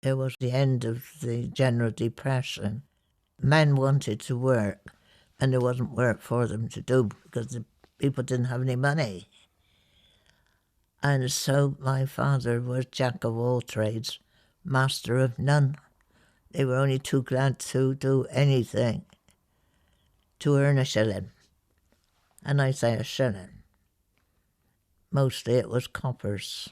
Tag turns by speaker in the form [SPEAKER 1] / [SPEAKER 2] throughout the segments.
[SPEAKER 1] It was the end of the general depression. Men wanted to work, and there wasn't work for them to do because the people didn't have any money. And so my father was jack of all trades, master of none. They were only too glad to do anything to earn a shilling. And I say a shilling. Mostly it was coppers.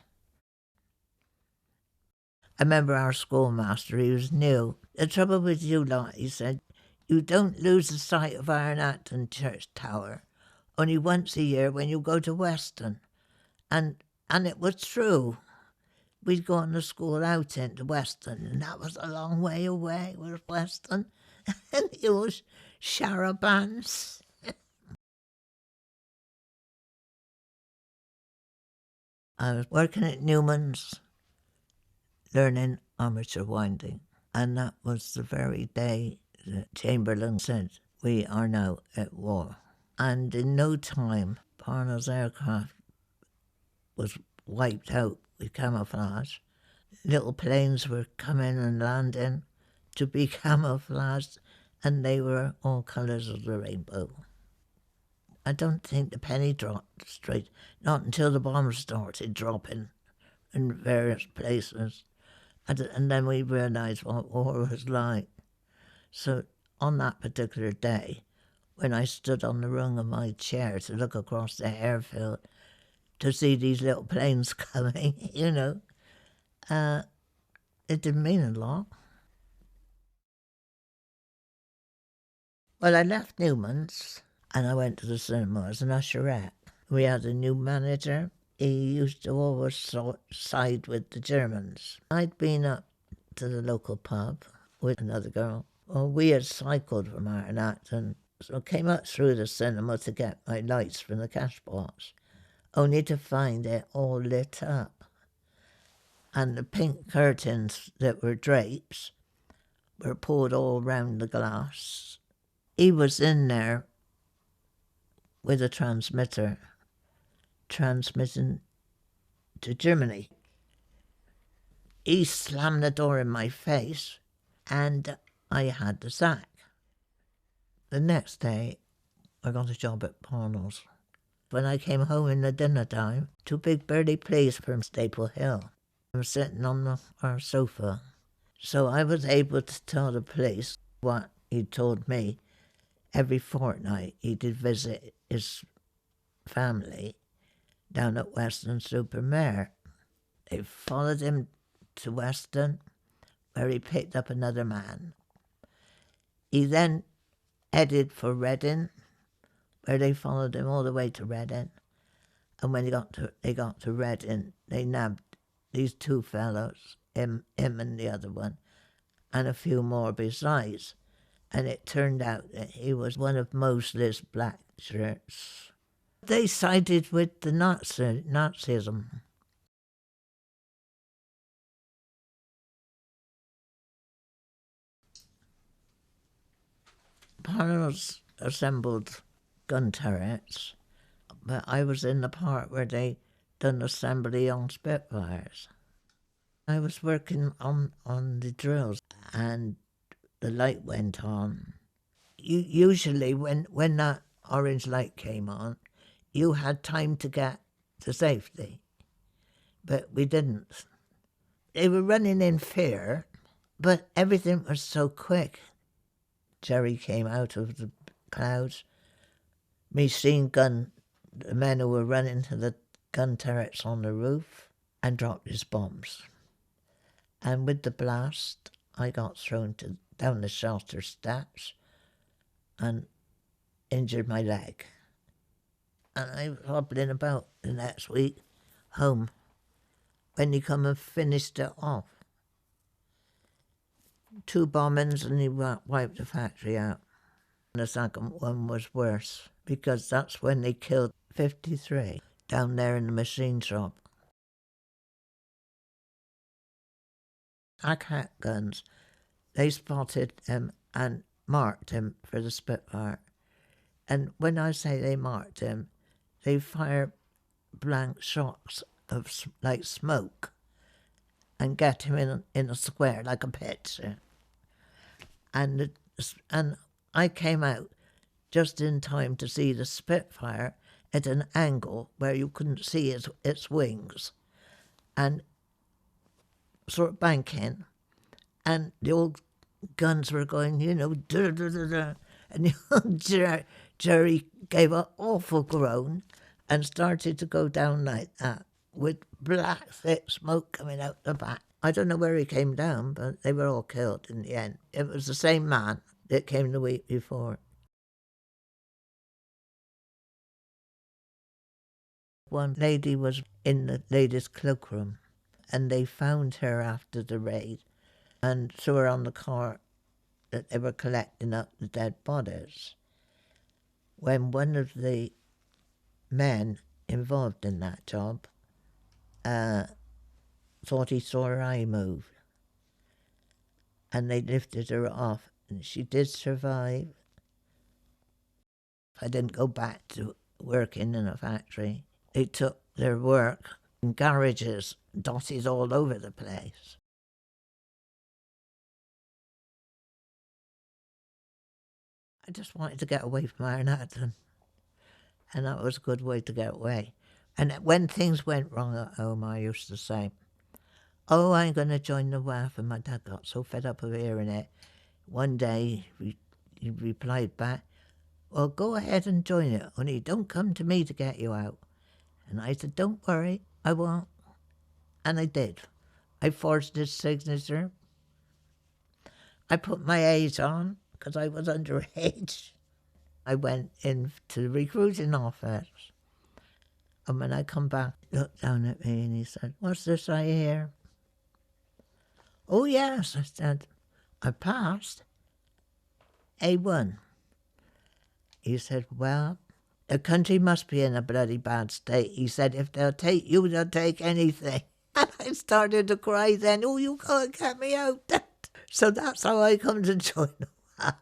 [SPEAKER 1] I remember our schoolmaster, he was new. The trouble with you lot, he said, you don't lose the sight of Iron Acton Church Tower only once a year when you go to Weston. And it was true. We'd go on the school outing to Weston, and that was a long way away, was Weston. And it was charabancs. I was working at Newman's, learning amateur winding. And that was the very day that Chamberlain said, we are now at war. And in no time, Parnall's aircraft was wiped out with camouflage. Little planes were coming and landing to be camouflaged, and they were all colours of the rainbow. I don't think the penny dropped straight, not until the bombs started dropping in various places. And then we realised what war was like. So on that particular day, when I stood on the rung of my chair to look across the airfield to see these little planes coming, it didn't mean a lot. Well, I left Newman's and I went to the cinema as an usherette. We had a new manager. He used to always side with the Germans. I'd been up to the local pub with another girl. Well, we had cycled from Iron Acton, so I came up through the cinema to get my lights from the cash box, only to find it all lit up. And the pink curtains that were drapes were pulled all round the glass. He was in there with a transmitter, transmitting to Germany. He slammed the door in my face and I had the sack. The next day, I got a job at Parnall's. When I came home in the dinner time, two big burly police from Staple Hill. I was sitting on our sofa. So I was able to tell the police what he'd told me. Every fortnight he did visit his family down at Weston-super-Mare. They followed him to Weston, where he picked up another man. He then headed for Reading, where they followed him all the way to Reading. And when they got to Reading, they nabbed these two fellows, him and the other one, and a few more besides. And it turned out that he was one of Mosley's black shirts. They sided with the Nazism. Parnall's assembled gun turrets, but I was in the part where they done assembly on Spitfires. I was working on the drills and the light went on. Usually when that orange light came on, you had time to get to safety, but we didn't. They were running in fear, but everything was so quick. Jerry came out of the clouds. Machine gun, the men who were running to the gun turrets on the roof, and dropped his bombs. And with the blast, I got thrown down the shelter steps and injured my leg. And I was hobbling about the next week home when he come and finished it off. 2 bombings and he wiped the factory out. And the second one was worse because that's when they killed 53 down there in the machine shop. Ack guns, they spotted him and marked him for the Spitfire. And when I say they marked him, they fire blank shots of like smoke, and get him in a square like a picture. And I came out just in time to see the Spitfire at an angle where you couldn't see its wings, and sort of banking, and the old guns were going, dur, dur, dur, dur, and Jerry gave an awful groan and started to go down like that with black thick smoke coming out the back. I don't know where he came down, but they were all killed in the end. It was the same man that came the week before. One lady was in the ladies' cloakroom, and they found her after the raid and threw her on the car that they were collecting up the dead bodies. When one of the men involved in that job thought he saw her eye move, and they lifted her off, and she did survive. I didn't go back to working in a factory. They took their work in garages dotted all over the place. I just wanted to get away from Iron Acton, and that was a good way to get away. And when things went wrong at home, I used to say, "Oh, I'm going to join the WAAF," and my dad got so fed up of hearing it. One day he replied back, "Well, go ahead and join it, only don't come to me to get you out." And I said, "Don't worry, I won't." And I did. I forged his signature. I put my age on because I was underage. I went into the recruiting office. And when I come back, he looked down at me and he said, "What's this I hear?" "Oh, yes," I said. "I passed A1. He said, "Well, the country must be in a bloody bad state." He said, "If they'll take you, they'll take anything." And I started to cry then. "Oh, you can't get me out." So that's how I come to join the WAAF.